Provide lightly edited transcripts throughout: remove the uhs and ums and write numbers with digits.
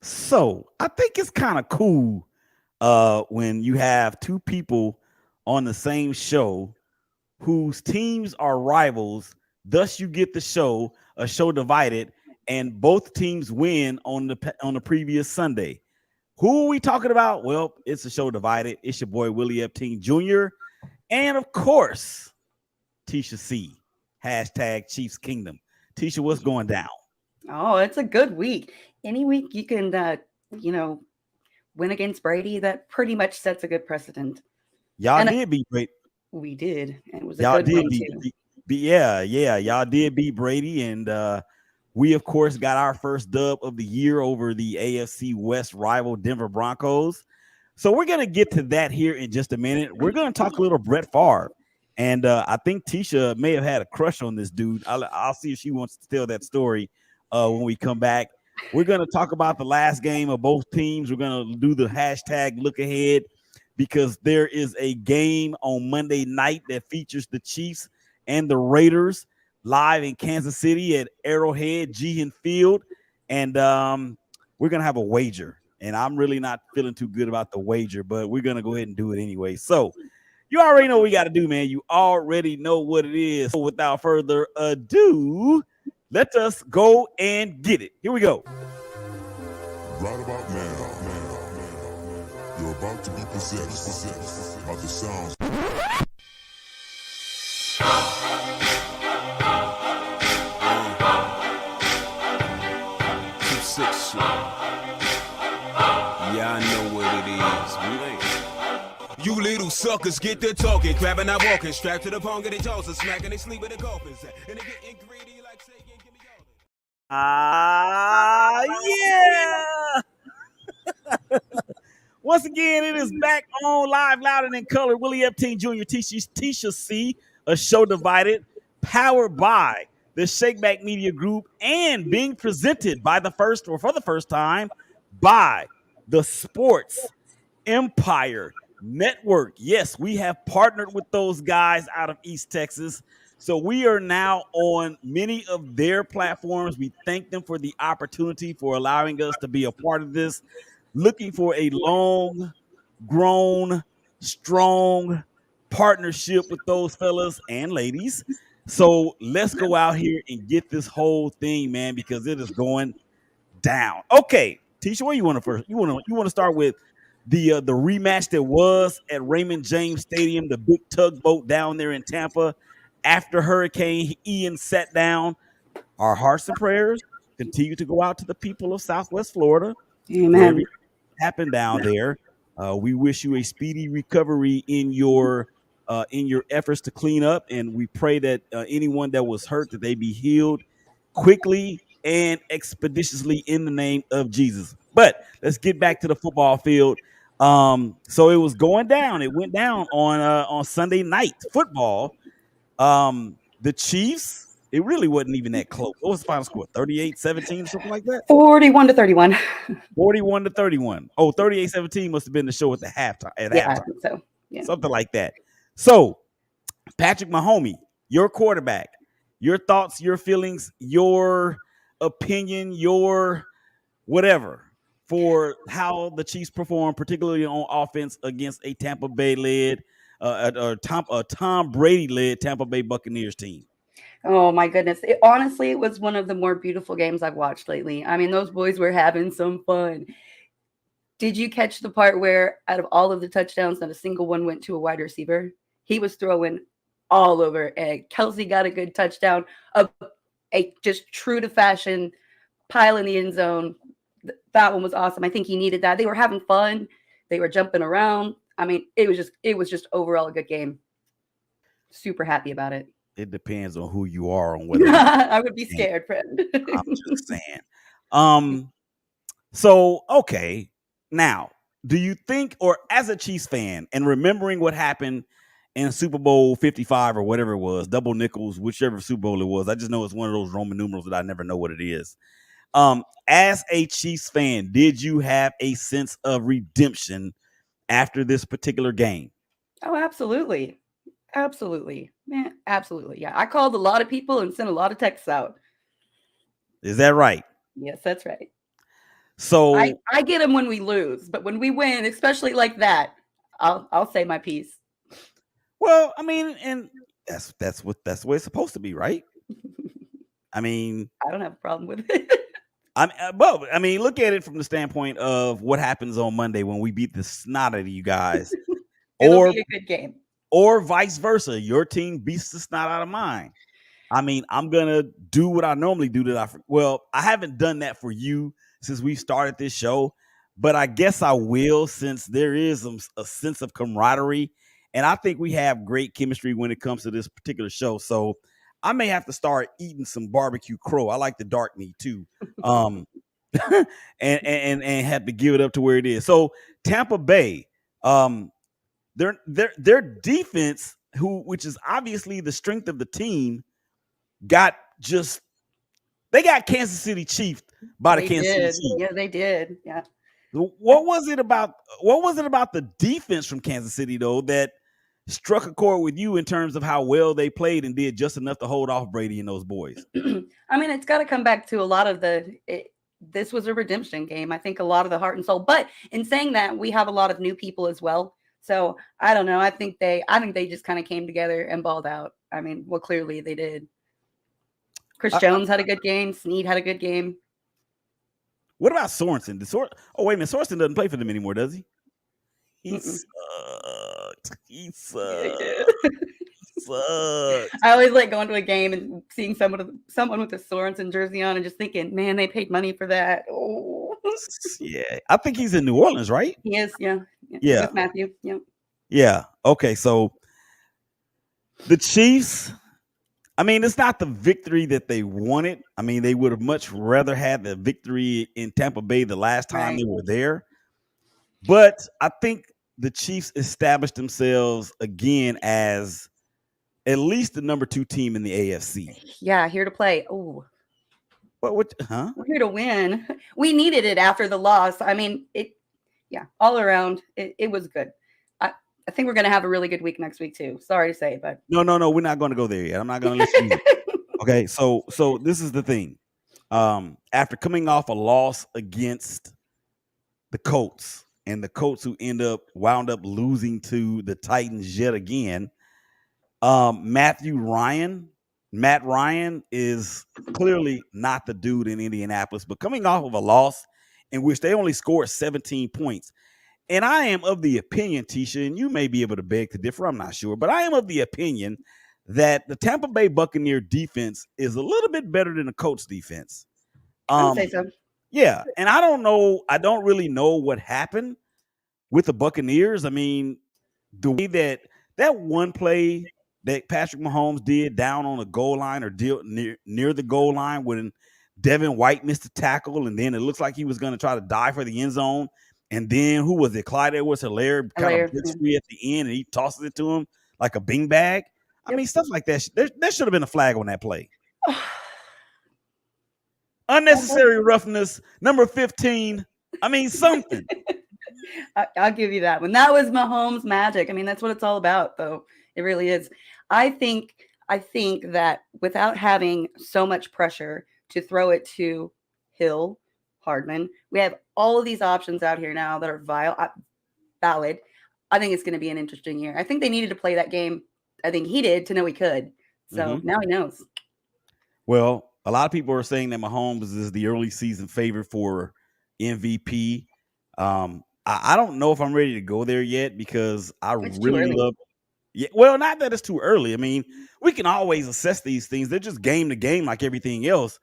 So I think it's kind of cool when you have two people on the same show whose teams are rivals. Thus, you get the show, a show divided, and both teams win on the previous Sunday. Who are we talking about? Well, it's a show divided. It's your boy Willie Epteen Jr. and of course Teshia C. Hashtag Chiefs Kingdom. Teshia, what's going down? Oh, it's a good week. Any week you can, you know, win against Brady, that pretty much sets a good precedent. Y'all And did beat Brady. we did. And it was a Y'all good did win, beat, too. beat, beat yeah. Y'all did beat Brady, and we of course got our first dub of the year over the AFC West rival Denver Broncos. So we're gonna get to that here in just a minute. We're gonna talk a little Brett Favre, and I think Teshia may have had a crush on this dude. I'll see if she wants to tell that story when we come back. We're gonna talk about the last game of both teams. We're gonna do the hashtag look ahead because there is a game on Monday night that features the Chiefs and the Raiders live in Kansas City at Arrowhead Gehan Field, and we're gonna have a wager. And I'm really not feeling too good about the wager, but we're gonna go ahead and do it anyway. So you already know what we got to do, man. You already know what it is. So without further ado, let us go and get it. Here we go. Right about now, you're about to be possessed by the sounds. 2-6 shit. Yeah, I know what it is. You little suckers get to talking, grabbing out walking, strapped to the pong, getting jaws and smacking, they sleep with the coffins. And they getting greedy like saying, give me all Yeah. Once again, it is back on live, loud, and in color. Willie Epteen Jr., Teshia C., a show divided, powered by the Shakeback Media Group, and being presented by for the first time, by the Sports Empire Network. Yes, we have partnered with those guys out of East Texas. So we are now on many of their platforms. We thank them for the opportunity for allowing us to be a part of this. Looking for a long, grown, strong partnership with those fellas and ladies. So let's go out here and get this whole thing, man, because it is going down. Okay, Teshia, where you want to first? You want to start with the rematch that was at Raymond James Stadium, the big tugboat down there in Tampa after Hurricane Ian sat down. Our hearts and prayers continue to go out to the people of Southwest Florida. Wherever Amen. happened down there. We wish you a speedy recovery in your efforts to clean up, and we pray that anyone that was hurt that they be healed quickly and expeditiously in the name of Jesus. But let's get back to the football field. So it was going down. It went down on Sunday night football. The Chiefs. It really wasn't even that close. What was the final score? 38-17 or something like that? 41 to 31. 41-31. Oh, 38-17 must have been the show at Yeah, I halftime. think so. Yeah. Something like that. So, Patrick Mahomes, your quarterback, your thoughts, your feelings, your opinion, your whatever for how the Chiefs performed, particularly on offense against a Tampa Bay led, a Tom Brady led Tampa Bay Buccaneers team. Oh my goodness. Honestly, it was one of the more beautiful games I've watched lately. I mean, those boys were having some fun. Did you catch the part where out of all of the touchdowns, not a single one went to a wide receiver? He was throwing all over. And Kelsey got a good touchdown, a just true to fashion pile in the end zone. That one was awesome. I think he needed that. They were having fun. They were jumping around. I mean, it was just overall a good game. Super happy about it. It depends on who you are on whether I would be scared, friend. I'm just saying. So okay. Now, do you think, or as a Chiefs fan, and remembering what happened in Super Bowl 55 or whatever it was, double nickels, whichever Super Bowl it was, I just know it's one of those Roman numerals that I never know what it is. As a Chiefs fan, did you have a sense of redemption after this particular game? Oh, absolutely. Absolutely. Man, absolutely. Yeah. I called a lot of people and sent a lot of texts out. Is that right? Yes, that's right. So I get them when we lose, but when we win, especially like that, I'll say my piece. well, I mean, and that's the way it's supposed to be, right? I mean, I don't have a problem with it. I mean, look at it from the standpoint of what happens on Monday when we beat the snot out of you guys, It'll or be a good game. or vice versa. Your team beats the snot out of mine. I mean, I'm gonna do what I normally do. I haven't done that for you since we started this show, but I guess I will since there is a sense of camaraderie, and I think we have great chemistry when it comes to this particular show. So I may have to start eating some barbecue crow. I like the dark meat too, and have to give it up to where it is. So Tampa Bay, their defense, which is obviously the strength of the team, they got Kansas City Chiefs by the Kansas City Chiefs. Yeah, they did. Yeah. What was it about the defense from Kansas City though that struck a chord with you in terms of how well they played and did just enough to hold off Brady and those boys? I mean, it's got to come back to a lot of this was a redemption game. I think a lot of the heart and soul. But in saying that, we have a lot of new people as well. So I don't know. I think they just kind of came together and balled out. I mean, well, clearly they did. Chris Jones had a good game. Snead had a good game. What about Sorensen? Oh, wait a minute. Sorensen doesn't play for them anymore, does he? He sucks. He sucks. He sucks. I always like going to a game and seeing someone with a Sorensen jersey on and just thinking, man, they paid money for that. Oh. Yeah. I think he's in New Orleans, right? He is, yeah. Yeah. With Matthew, yeah. Yeah. Okay, so the Chiefs, I mean, it's not the victory that they wanted. I mean, they would have much rather had the victory in Tampa Bay the last time they were there. But I think the Chiefs established themselves again as at least the number 2 team in the AFC. Yeah, here to play. Oh. We're here to win. We needed it after the loss. I mean, all around, it was good. I think we're going to have a really good week next week too. Sorry to say, but no, we're not going to go there yet. I'm not going to let you. Okay, so this is the thing. After coming off a loss against the Colts, and the Colts who wound up losing to the Titans yet again, Matt Ryan is clearly not the dude in Indianapolis, but coming off of a loss in which they only scored 17 points. And I am of the opinion, Teshia, and you may be able to beg to differ, I'm not sure, but I am of the opinion that the Tampa Bay Buccaneer defense is a little bit better than the Colts defense. I would say so. Yeah, and I don't really know what happened with the Buccaneers. I mean, the way that one play that Patrick Mahomes did down on the goal line or near the goal line when Devin White missed a tackle, and then it looks like he was going to try to dive for the end zone. And then who was it? Clyde Edwards-Helaire kind of breaks free at the end, and he tosses it to him like a beanbag. I mean, stuff like that. There should have been a flag on that play. Unnecessary roughness, number 15. I mean, something. I'll give you that one. That was Mahomes' magic. I mean, that's what it's all about, though. It really is. I think that without having so much pressure to throw it to Hill, Hardman, we have all of these options out here now that are valid. I think it's going to be an interesting year. I think they needed to play that game. I think he did to know he could. So now he knows. Well, a lot of people are saying that Mahomes is the early season favorite for MVP. I don't know if I'm ready to go there yet because it's really love. Yeah, well, not that it's too early. I mean, we can always assess these things. They're just game to game like everything else.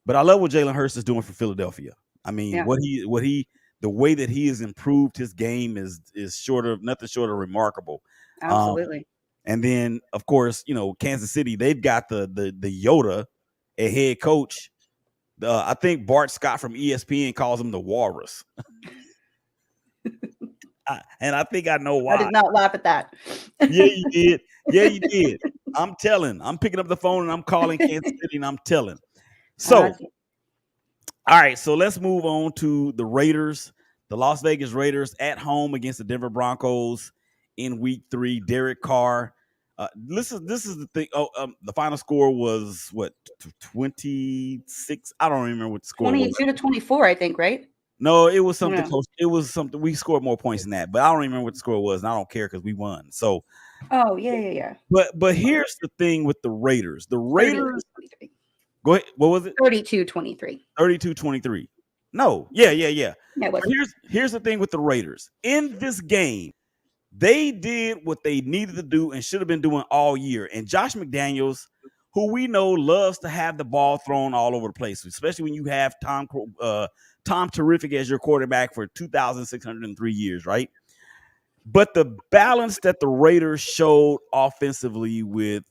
But I love what Jalen Hurts is doing for Philadelphia. I mean, the way that he has improved his game is nothing short of remarkable. Absolutely. And then, of course, Kansas City, they've got the Yoda, a head coach. I think Bart Scott from ESPN calls him the Walrus. And I think I know why. I did not laugh at that. Yeah, you did. Yeah, you did. I'm picking up the phone and I'm calling Kansas City and I'm telling. So, all right. So let's move on to the Raiders, the Las Vegas Raiders at home against the Denver Broncos in Week 3. Derek Carr. This is the thing. The final score was what, 26? I don't remember what the score was. 22-24, I think, right? No, it was something No. close. It was something we scored more points than that, but I don't remember what the score was, and I don't care because we won. So, Oh, yeah. but here's the thing with the Raiders. The Raiders. 32-23. Go ahead. What was it? 32-23. 32-23. No, yeah. Yeah, it was. Here's the thing with the Raiders. In this game, they did what they needed to do and should have been doing all year. And Josh McDaniels, who we know loves to have the ball thrown all over the place, especially when you have Tom Terrific as your quarterback for 2,603 years, right? But the balance that the Raiders showed offensively with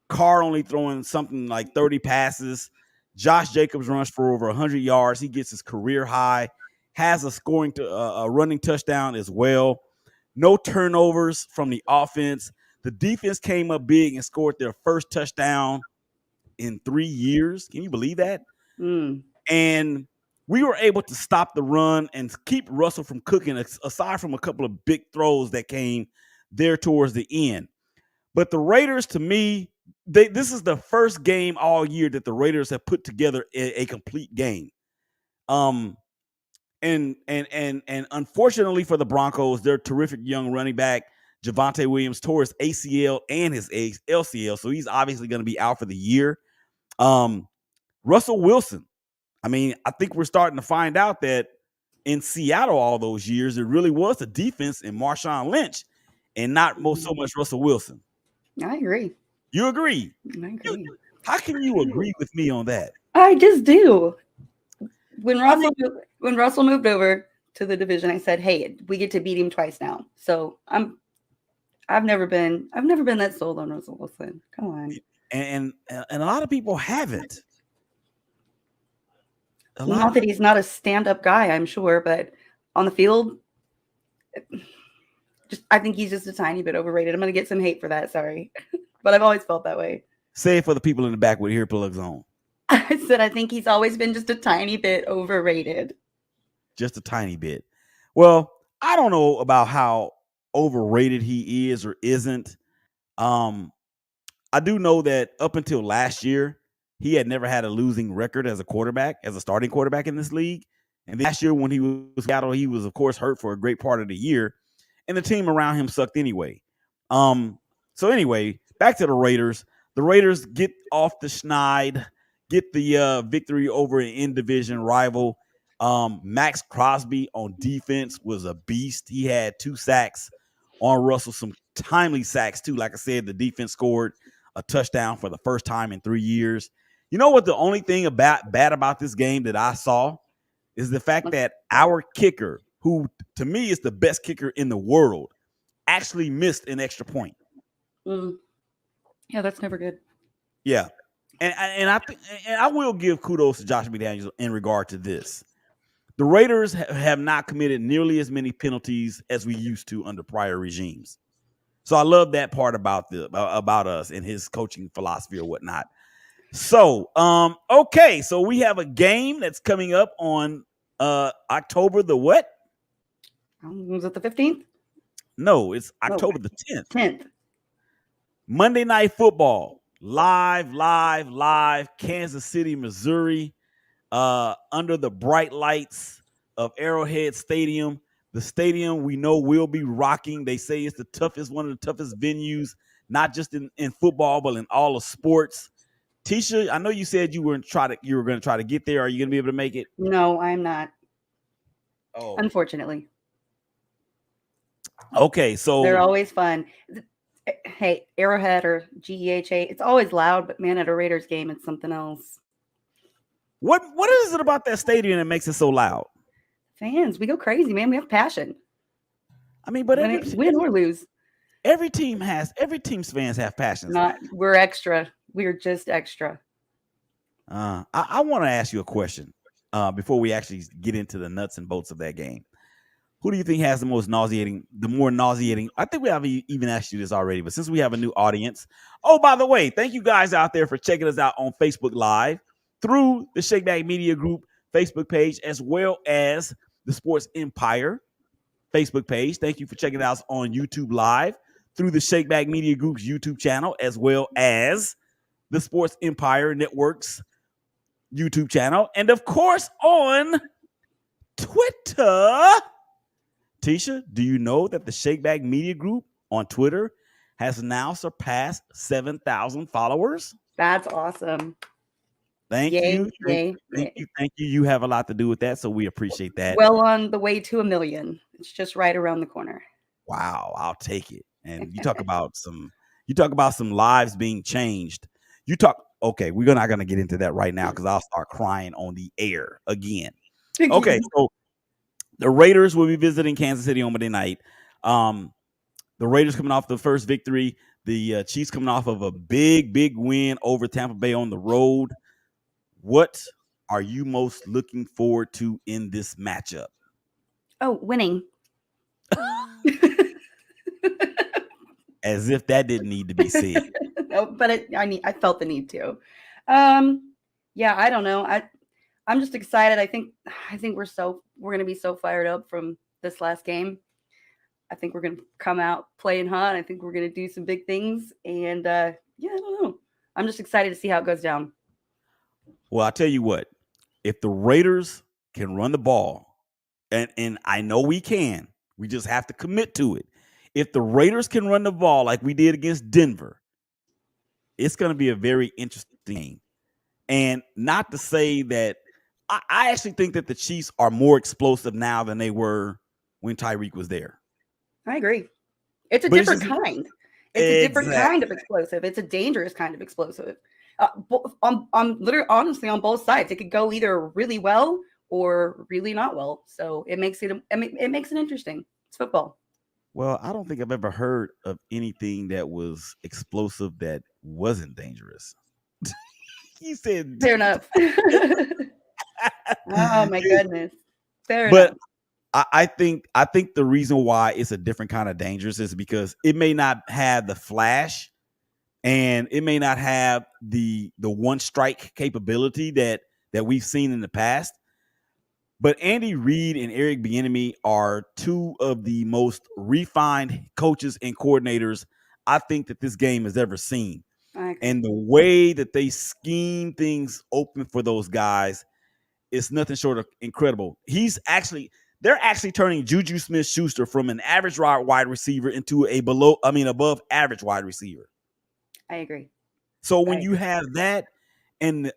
Carr only throwing something like 30 passes, Josh Jacobs runs for over 100 yards. He gets his career high, has a running touchdown as well. No turnovers from the offense. The defense came up big and scored their first touchdown in 3 years. Can you believe that? And we were able to stop the run and keep Russell from cooking, aside from a couple of big throws that came there towards the end. But the Raiders, to me, this is the first game all year that the Raiders have put together a complete game. And unfortunately for the Broncos, their terrific young running back Javonte Williams tore his ACL and his LCL, so he's obviously going to be out for the year. Russell Wilson. I mean, I think we're starting to find out that in Seattle all those years, it really was the defense in Marshawn Lynch and not so much Russell Wilson. I agree. You agree? I agree. How can you agree with me on that? I just do. When Russell moved over to the division, I said, "Hey, we get to beat him twice now." So I've never been that sold on Russell Wilson. Come on. And a lot of people haven't. Not that he's not a stand-up guy, I'm sure, but on the field, I think he's just a tiny bit overrated. I'm going to get some hate for that. Sorry, but I've always felt that way. Say it for the people in the back with earplugs on. I said I think he's always been just a tiny bit overrated. Just a tiny bit. Well, I don't know about how overrated he is or isn't. I do know that up until last year, he had never had a losing record as a starting quarterback in this league. And last year when he was in Seattle, he was, of course, hurt for a great part of the year. And the team around him sucked anyway. So anyway, back to the Raiders. The Raiders get off the schneid, get the victory over an in-division rival. Max Crosby on defense was a beast. He had 2 sacks on Russell, some timely sacks too. Like I said, the defense scored a touchdown for the first time in 3 years. You know what the only thing bad about this game that I saw is the fact that our kicker, who to me is the best kicker in the world, actually missed an extra point. Yeah, that's never good. Yeah. And I will give kudos to Josh McDaniels in regard to this. The Raiders have not committed nearly as many penalties as we used to under prior regimes. So I love that part about us and his coaching philosophy or whatnot. So, okay. So we have a game that's coming up on October the what? Was it the 15th? No, it's October the 10th. 10th. Monday Night Football. Live, Kansas City, Missouri. Under the bright lights of Arrowhead Stadium. The stadium we know will be rocking. They say it's one of the toughest venues, not just in football, but in all of sports. Teshia, I know you said you were going to try to get there. Are you going to be able to make it? No, I'm not. Oh, unfortunately. Okay, so they're always fun. Hey, Arrowhead or GEHA, it's always loud, but man, at a Raiders game, it's something else. What is it about that stadium that makes it so loud? Fans, we go crazy, man. We have passion. I mean, but win or lose, every team's fans have passion. We're extra. We're just extra. I want to ask you a question before we actually get into the nuts and bolts of that game. Who do you think has the more nauseating? I think we have even asked you this already, but since we have a new audience. Oh, by the way, thank you guys out there for checking us out on Facebook Live through the Shakeback Media Group Facebook page, as well as the Sports Empire Facebook page. Thank you for checking us out on YouTube Live through the Shakeback Media Group's YouTube channel, as well as the Sports Empire Network's YouTube channel. And of course, on Twitter. Teshia, do you know that the Shakeback Media Group on Twitter has now surpassed 7,000 followers? That's awesome. Thank Yay, you. yay, Thank yay. you. Thank you. You have a lot to do with that, so we appreciate that. Well on the way to 1 million. It's just right around the corner. Wow, I'll take it. And you talk about some lives being changed. Okay, we're not gonna get into that right now because I'll start crying on the air again. Okay, so the Raiders will be visiting Kansas City on Monday night. The Raiders coming off the first victory. The Chiefs coming off of a big win over Tampa Bay on the road. What are you most looking forward to in this matchup? Oh, winning. As if that didn't need to be said. No, but I felt the need to. Yeah, I don't know. I'm just excited. I think we're gonna be so fired up from this last game. I think we're gonna come out playing hot. I think we're gonna do some big things. And yeah, I don't know. I'm just excited to see how it goes down. Well, I'll tell you what, if the Raiders can run the ball, and I know we can, we just have to commit to it. If the Raiders can run the ball like we did against Denver, it's going to be a very interesting game. And not to say that I actually think that the Chiefs are more explosive now than they were when Tyreek was there. I agree. It's a different kind. It's a different kind of explosive. It's a dangerous kind of explosive. I'm literally, honestly, on both sides. It could go either really well or really not well. So it makes it interesting. It's football. Well, I don't think I've ever heard of anything that was explosive that wasn't dangerous. He said, fair enough. Oh my goodness. Fair but enough. I think the reason why it's a different kind of dangerous is because it may not have the flash and it may not have the one strike capability that we've seen in the past. But Andy Reid and Eric Bieniemy are two of the most refined coaches and coordinators I think that this game has ever seen. And the way that they scheme things open for those guys is nothing short of incredible. They're actually turning Juju Smith-Schuster from an average wide receiver into above average wide receiver. I agree. So when you have that and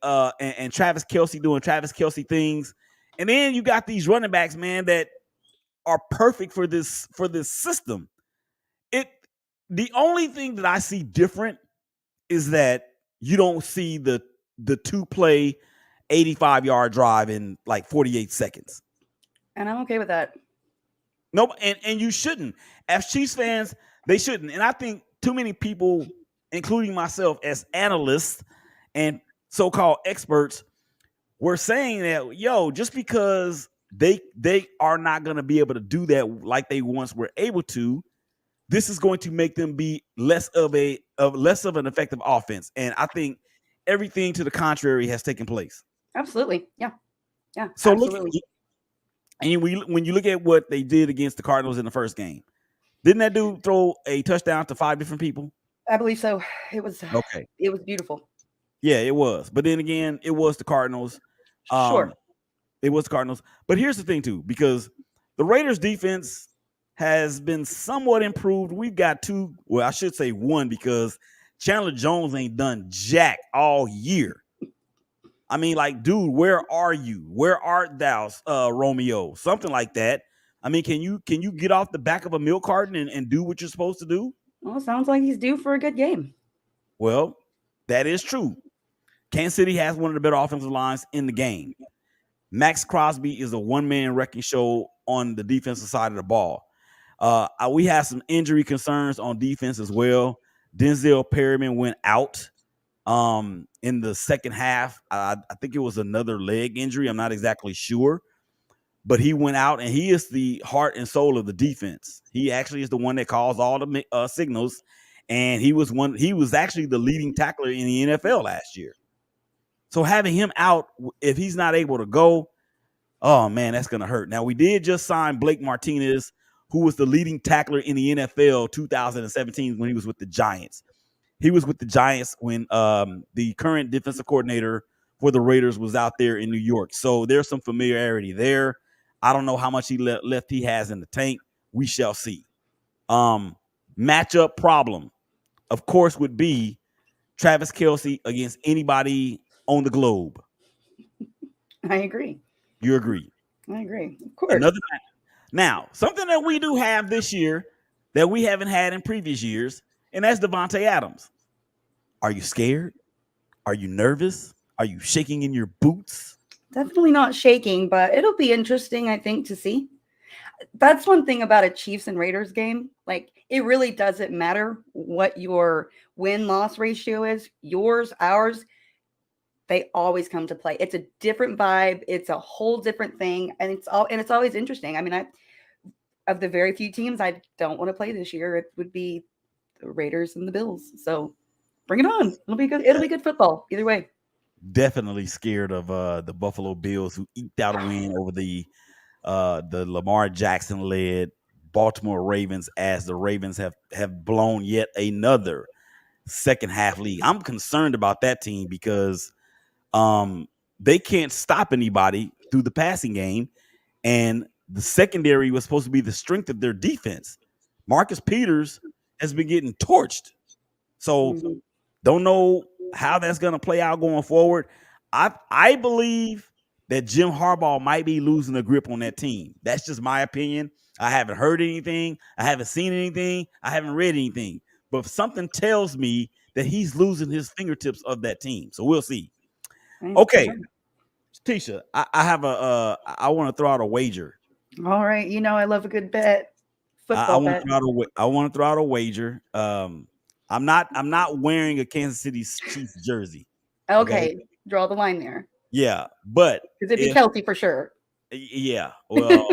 Travis Kelce doing Travis Kelce things, and then you got these running backs, man, that are perfect for this system. The only thing that I see different is that you don't see the 2-play 85-yard drive in like 48 seconds. And I'm okay with that. No, and you shouldn't. As Chiefs fans, they shouldn't. And I think too many people, including myself as analysts and so-called experts, were saying that, just because they are not going to be able to do that like they once were able to, this is going to make them be less of an effective offense. And I think everything to the contrary has taken place. Absolutely. Yeah. So absolutely. when you look at what they did against the Cardinals in the first game, didn't that dude throw a touchdown to 5 different people? I believe so. It was okay. It was beautiful. Yeah, it was. But then again, it was the Cardinals. Sure. It was the Cardinals. But here's the thing, too, because the Raiders defense has been somewhat improved. We've got I should say one, because Chandler Jones ain't done jack all year. I mean, like, dude, where are you? Where art thou, Romeo? Something like that. I mean, can you get off the back of a milk carton and do what you're supposed to do? Well, sounds like he's due for a good game. Well, that is true. Kansas City has one of the better offensive lines in the game. Max Crosby is a one-man wrecking show on the defensive side of the ball. We had some injury concerns on defense as well. Denzel Perryman went out in the second half. I think it was another leg injury. I'm not exactly sure. But he went out, and he is the heart and soul of the defense. He actually is the one that calls all the signals, and he was actually the leading tackler in the NFL last year. So having him out, if he's not able to go, oh, man, that's going to hurt. Now, we did just sign Blake Martinez, who was the leading tackler in the NFL 2017 when he was with the Giants. He was with the Giants when the current defensive coordinator for the Raiders was out there in New York. So there's some familiarity there. I don't know how much left he has in the tank. We shall see. Matchup problem, of course, would be Travis Kelce against anybody on the globe. I agree. You agree? I agree. Of course. Now, something that we do have this year that we haven't had in previous years, and that's Devontae Adams. Are you scared? Are you nervous? Are you shaking in your boots? Definitely not shaking, but it'll be interesting, I think, to see. That's one thing about a Chiefs and Raiders game. Like, it really doesn't matter what your win-loss ratio is, yours, ours. They always come to play. It's a different vibe. It's a whole different thing, and it's always interesting. I mean, of the very few teams I don't want to play this year, it would be the Raiders and the Bills. So bring it on. It'll be good. It'll be good football either way. Definitely scared of the Buffalo Bills, who eked out a win over the Lamar Jackson led Baltimore Ravens, as the Ravens have blown yet another second half lead. I'm concerned about that team because they can't stop anybody through the passing game, and the secondary was supposed to be the strength of their defense. Marcus Peters has been getting torched. So don't know how that's going to play out going forward. I believe that Jim Harbaugh might be losing the grip on that team. That's just my opinion. I haven't heard anything. I haven't seen anything. I haven't read anything. But something tells me that he's losing his fingertips of that team. So we'll see. Okay. Teshia, I want to throw out a wager. All right. You know I love a good bet. Football bet. I want to throw out a wager. I'm not wearing a Kansas City Chiefs jersey. Okay. Draw the line there. Yeah, but because it'd be Kelce for sure. Yeah, well,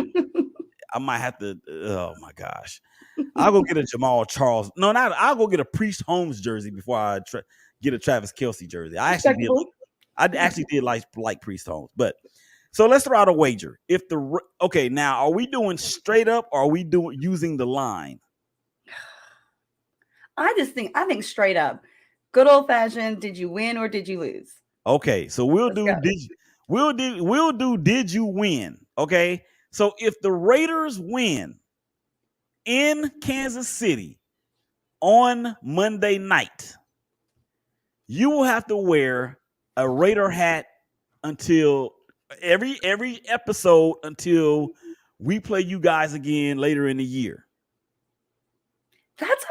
I might have to. Oh my gosh, I'll go get a Jamal Charles. No, I'll go get a Priest Holmes jersey before I get a Travis Kelce jersey. I actually did like Priest Holmes, but so let's throw out a wager. Now are we doing straight up or are we using the line? I think straight up, good old fashioned. Did you win or did you lose? Okay, so we'll do did you win? Okay, so if the Raiders win in Kansas City on Monday night, you will have to wear a Raider hat until every episode until we play you guys again later in the year. That's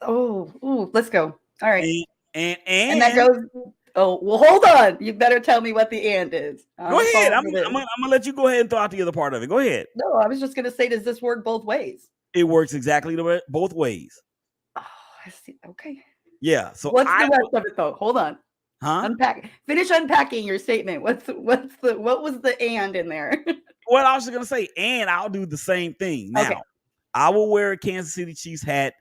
let's go. All right, and that goes. Oh, well, hold on. You better tell me what the and is. Go ahead. I'm gonna let you go ahead and throw out the other part of it. Go ahead. No, I was just gonna say, does this work both ways? It works exactly both ways. Oh, I see. Okay. Yeah. So what's the rest of it though? Hold on. Huh? Finish unpacking your statement. What was the and in there? Well, I was just gonna say, and I'll do the same thing. Now, okay. I will wear a Kansas City Chiefs hat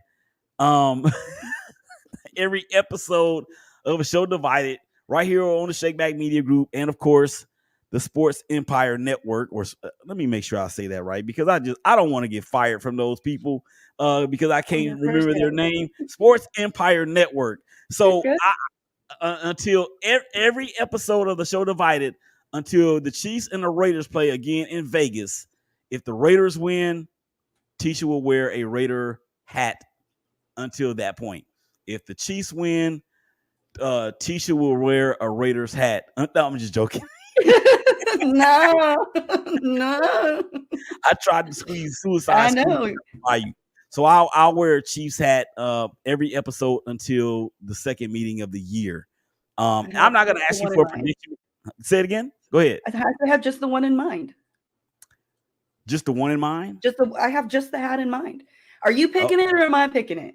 every episode of A Show Divided right here on the Shake Back Media Group, and of course the Sports Empire Network. Or let me make sure I say that right, because I don't want to get fired from those people because I can't remember their name. Sports Empire Network. So until every episode of The Show Divided, until the Chiefs and the Raiders play again in Vegas, if the Raiders win, Teshia will wear a Raider hat until that point. If the Chiefs win, Teshia will wear a Raiders hat. No, I'm just joking. No. I tried to squeeze suicide. I know. By you. So I'll wear a Chiefs hat every episode until the second meeting of the year. I'm not going to ask you for a prediction. Say it again. Go ahead. I have just the one in mind. Just the one in mind? I have just the hat in mind. Are you picking it or am I picking it?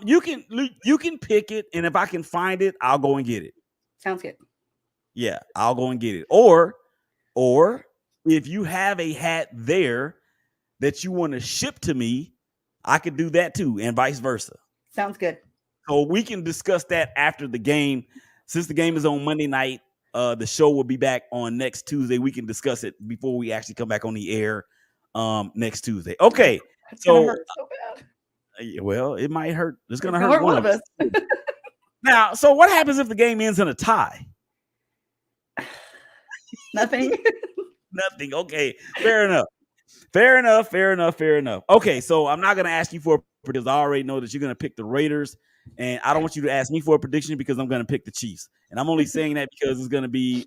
You can pick it, and if I can find it, I'll go and get it. Sounds good. Yeah, I'll go and get it. Or if you have a hat there that you want to ship to me, I could do that too, and vice versa. Sounds good. So we can discuss that after the game. Since the game is on Monday night, the show will be back on next Tuesday. We can discuss it before we actually come back on the air next Tuesday. Okay. It's gonna hurt so bad. Well, it might hurt. It's going to hurt one of us. Now, so what happens if the game ends in a tie? Nothing. Nothing. Okay, fair enough. Fair enough. Fair enough. Fair enough. Okay, so I'm not gonna ask you for because I already know that you're gonna pick the Raiders, and I don't want you to ask me for a prediction because I'm gonna pick the Chiefs, and I'm only saying that because it's gonna be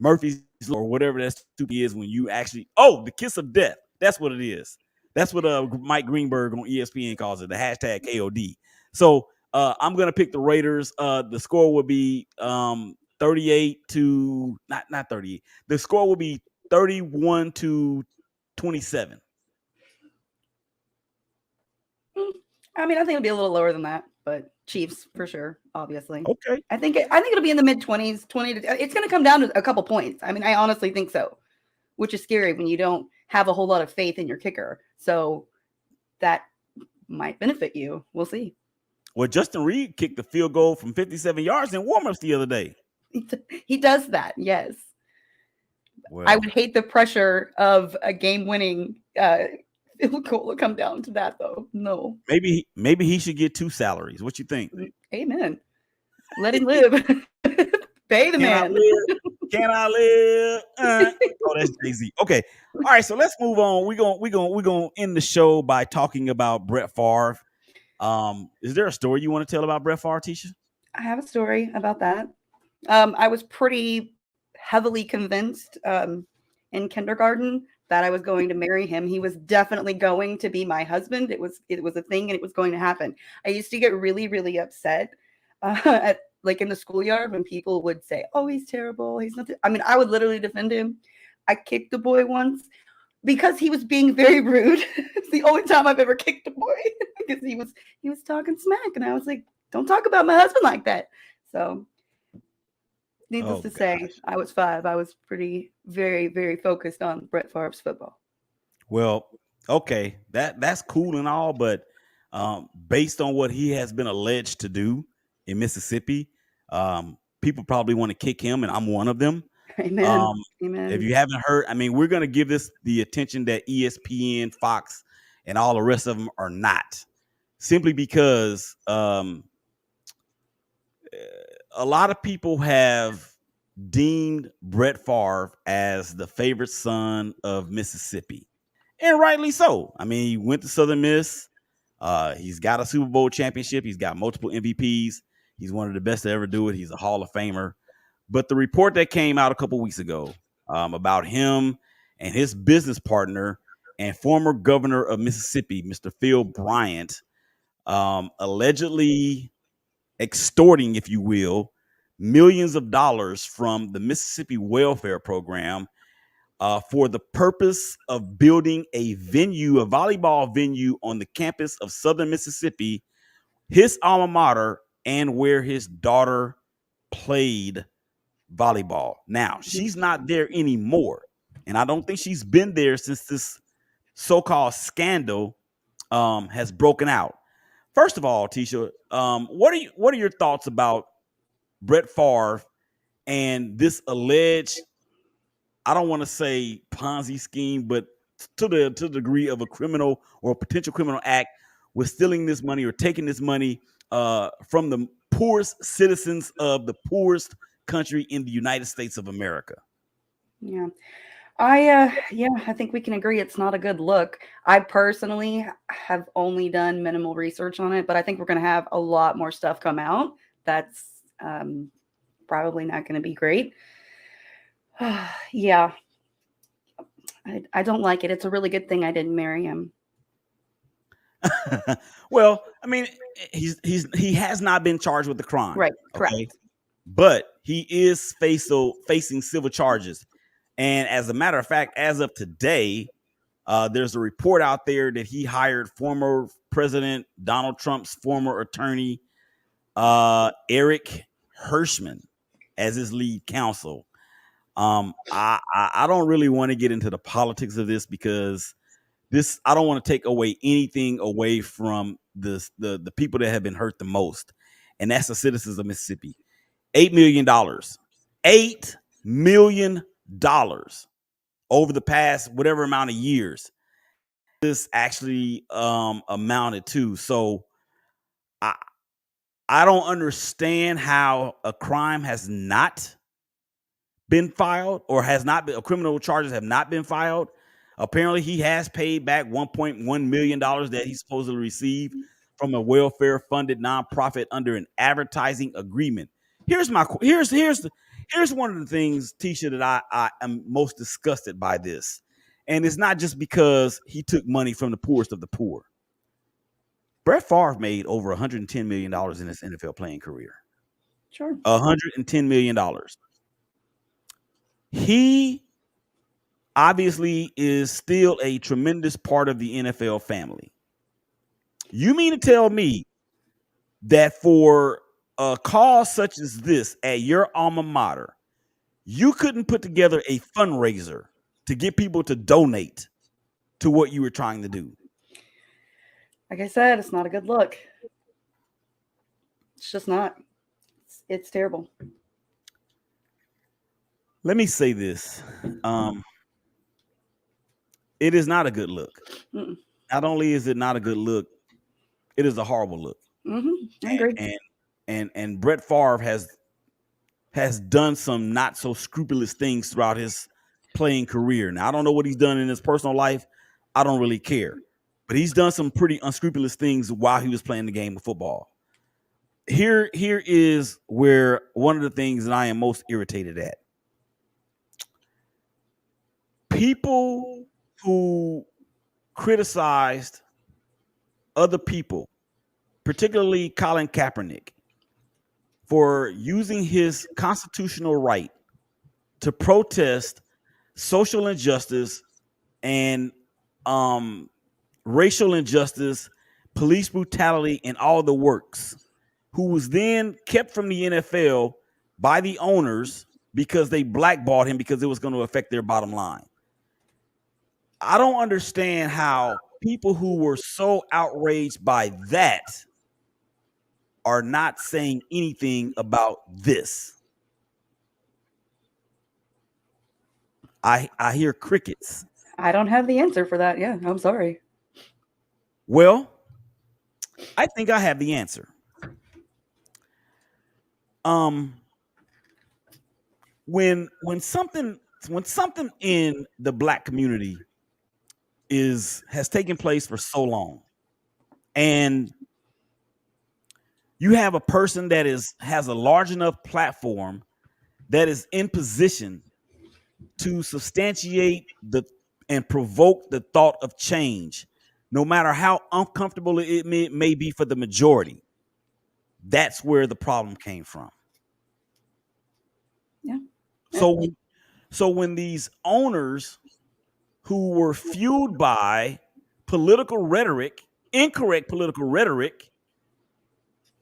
Murphy's or whatever that stupid is when you actually the kiss of death. That's what it is. That's what Mike Greenberg on ESPN calls it, the hashtag KOD. So I'm gonna pick the Raiders. The score will be 38 to not 38. The score will be 31 to 27. I mean, I think it'll be a little lower than that, but Chiefs for sure, obviously. Okay. I think it'll be in the mid-20s, 20 to it's going to come down to a couple points. I mean, I honestly think so, which is scary when you don't have a whole lot of faith in your kicker. So that might benefit you. We'll see. Well, Justin Reed kicked the field goal from 57 yards in warmups the other day. He does that, yes. Well, I would hate the pressure of a game-winning field goal will come down to that, though. No. Maybe he should get 2 salaries. What you think? Amen. Let him live. Pay the man. Can I live? Oh, that's Jay-Z. Okay. All right. So let's move on. We're gonna end the show by talking about Brett Favre. Is there a story you want to tell about Brett Favre, Teshia? I have a story about that. I was pretty heavily convinced in kindergarten that I was going to marry him. He was definitely going to be my husband. It was a thing, and it was going to happen. I used to get really, really upset at like in the schoolyard when people would say, "Oh, he's terrible. He's not." I mean, I would literally defend him. I kicked the boy once because he was being very rude. It's the only time I've ever kicked a boy because he was talking smack, and I was like, "Don't talk about my husband like that." So, needless to say, I was 5. I was pretty, very, very focused on Brett Favre's football. Well, okay, that's cool and all, but based on what he has been alleged to do in Mississippi, people probably want to kick him, and I'm one of them. Amen. Amen. If you haven't heard, I mean, we're going to give this the attention that ESPN, Fox, and all the rest of them are not, simply because a lot of people have deemed Brett Favre as the favorite son of Mississippi, and rightly so. I mean, he went to Southern Miss. He's got a Super Bowl championship. He's got multiple MVPs. He's one of the best to ever do it. He's a Hall of Famer. But the report that came out a couple weeks ago about him and his business partner and former governor of Mississippi, Mr. Phil Bryant, allegedly extorting, if you will, millions of dollars from the Mississippi Welfare Program for the purpose of building a volleyball venue on the campus of Southern Mississippi, his alma mater, and where his daughter played volleyball. Now, she's not there anymore, and I don't think she's been there since this so-called scandal has broken out. First of all, Teshia, what are your thoughts about Brett Favre and this alleged, I don't want to say Ponzi scheme, but to the degree of a criminal or a potential criminal act with stealing this money or taking this money from the poorest citizens of the poorest country in the United States of America? Yeah. I think we can agree it's not a good look. I personally have only done minimal research on it, but I think we're going to have a lot more stuff come out that's probably not going to be great. Yeah. I don't like it. It's a really good thing I didn't marry him. Well, I mean, he has not been charged with the crime. Right. Correct. Okay? But he is facing civil charges. And as a matter of fact, as of today, there's a report out there that he hired former President Donald Trump's former attorney, Eric Hirschman, as his lead counsel. I don't really want to get into the politics of this because I don't want to take away anything away from the people that have been hurt the most. And that's the citizens of Mississippi. $8 million. $8 million over the past whatever amount of years this actually amounted to. So I don't understand how a crime has not been filed or has not been, criminal charges have not been filed. Apparently, he has paid back $1.1 million that he supposedly received from a welfare-funded nonprofit under an advertising agreement. Here's one of the things, Teshia, that I am most disgusted by this. And it's not just because he took money from the poorest of the poor. Brett Favre made over $110 million in his NFL playing career. Sure. $110 million. He obviously is still a tremendous part of the NFL family. You mean to tell me that for a cause such as this at your alma mater, you couldn't put together a fundraiser to get people to donate to what you were trying to do? Like I said, it's not a good look. It's just not. It's terrible. Let me say this. It is not a good look. Mm-mm. Not only is it not a good look, it is a horrible look. Mm-hmm. I agree. And Brett Favre has done some not so scrupulous things throughout his playing career. Now, I don't know what he's done in his personal life. I don't really care. But he's done some pretty unscrupulous things while he was playing the game of football. Here is where one of the things that I am most irritated at. People who criticized other people, particularly Colin Kaepernick, for using his constitutional right to protest social injustice and racial injustice, police brutality, and all the works, who was then kept from the NFL by the owners because they blackballed him because it was going to affect their bottom line. I don't understand how people who were so outraged by that are not saying anything about this. I hear crickets. I don't have the answer for that. Yeah, I'm sorry. Well, I think I have the answer. When something in the Black community has taken place for so long, and you have a person that has a large enough platform that is in position to substantiate and provoke the thought of change, no matter how uncomfortable it may be for the majority. That's where the problem came from. Yeah. So when these owners who were fueled by political rhetoric, incorrect political rhetoric,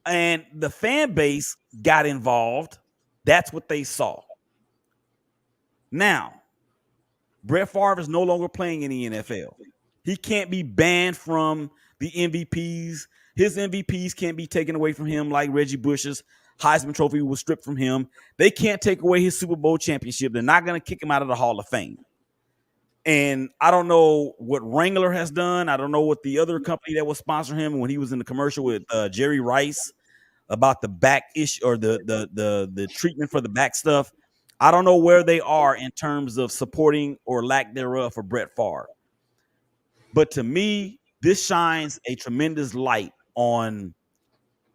and the fan base got involved, that's what they saw. Now, Brett Favre is no longer playing in the NFL. He can't be banned from the MVPs. His MVPs can't be taken away from him like Reggie Bush's Heisman Trophy was stripped from him. They can't take away his Super Bowl championship. They're not going to kick him out of the Hall of Fame. And I don't know what Wrangler has done. I don't know what the other company that was sponsoring him when he was in the commercial with Jerry Rice about the back issue or the treatment for the back stuff. I don't know where they are in terms of supporting or lack thereof for Brett Favre. But to me, this shines a tremendous light on,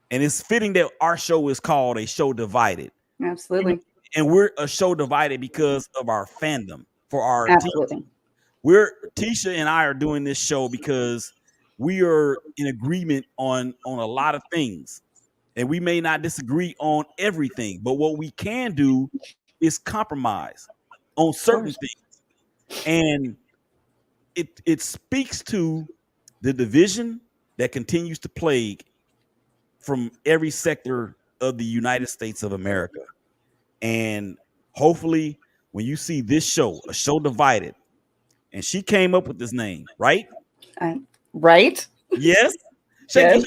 and it's fitting that our show is called A Show Divided. Absolutely. And we're a show divided because of our fandom for our Absolutely. team. Teshia and I are doing this show because we are in agreement on a lot of things. And we may not disagree on everything, but what we can do is compromise on certain things. And it speaks to the division that continues to plague from every sector of the United States of America. And hopefully when you see this show, A Show Divided, and she came up with this name, right? Right? Yes. Yes.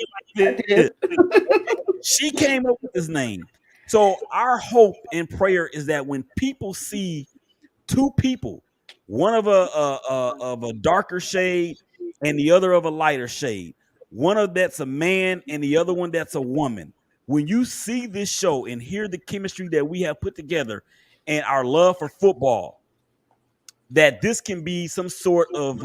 She came up with this name. So our hope and prayer is that when people see two people, one of a darker shade and the other of a lighter shade, one of that's a man and the other one that's a woman, when you see this show and hear the chemistry that we have put together, and our love for football, that this can be some sort of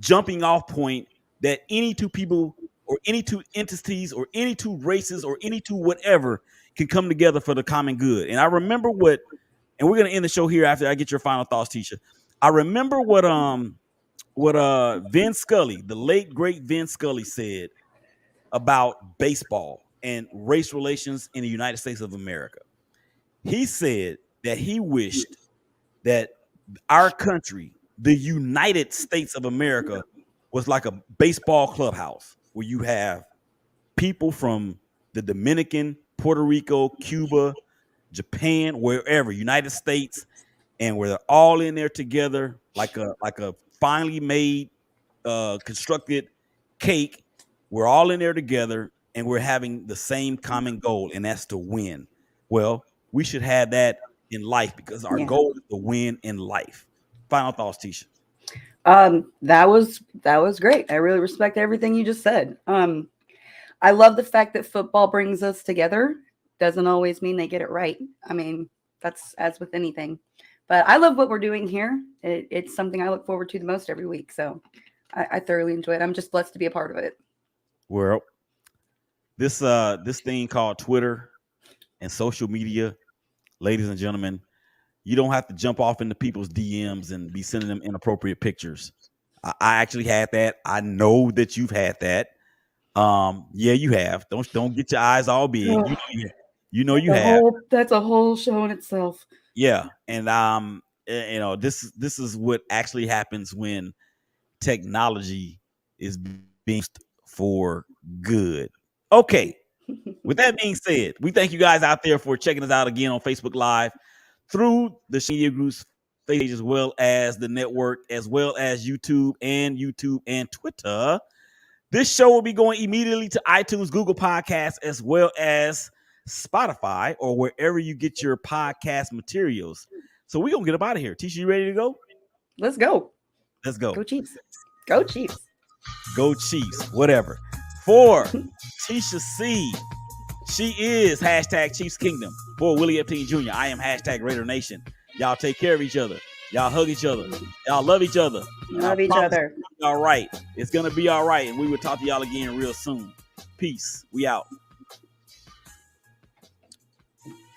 jumping off point that any two people or any two entities or any two races or any two whatever can come together for the common good. And I remember what, and we're gonna end the show here after I get your final thoughts, Teshia. I remember what Vin Scully, the late great Vin Scully, said about baseball and race relations in the United States of America. He said that he wished that our country, the United States of America, was like a baseball clubhouse where you have people from the Dominican, Puerto Rico, Cuba, Japan, wherever, United States, and where they're all in there together like a finely made, constructed cake. We're all in there together, and we're having the same common goal, and that's to win. Well, we should have that in life because our goal is to win in life. Final thoughts, Teshia. That was great. I really respect everything you just said. I love the fact that football brings us together. Doesn't always mean they get it right. I mean, that's as with anything. But I love what we're doing here. It's something I look forward to the most every week. So I thoroughly enjoy it. I'm just blessed to be a part of it. Well, this thing called Twitter and social media, ladies and gentlemen, you don't have to jump off into people's DMs and be sending them inappropriate pictures. I actually had that. I know that you've had that. Yeah, you have. Don't get your eyes all big. You know you have. That's a whole show in itself. Yeah, and this is what actually happens when technology is being used for good. Okay. With that being said, we thank you guys out there for checking us out again on Facebook Live, through the media group's page, as well as the network, as well as YouTube and Twitter. This show will be going immediately to iTunes, Google Podcasts, as well as Spotify or wherever you get your podcast materials. So we're going to get up out of here. Teshia, you ready to go? Let's go. Let's go. Go Chiefs. Go Chiefs. Go Chiefs. Whatever. For Teshia C, she is hashtag Chiefs Kingdom. For Willie Epstein Jr., I am hashtag Raider Nation. Y'all take care of each other. Y'all hug each other. Y'all love each other. Love each other. All right. It's going to be all right. And we will talk to y'all again real soon. Peace. We out.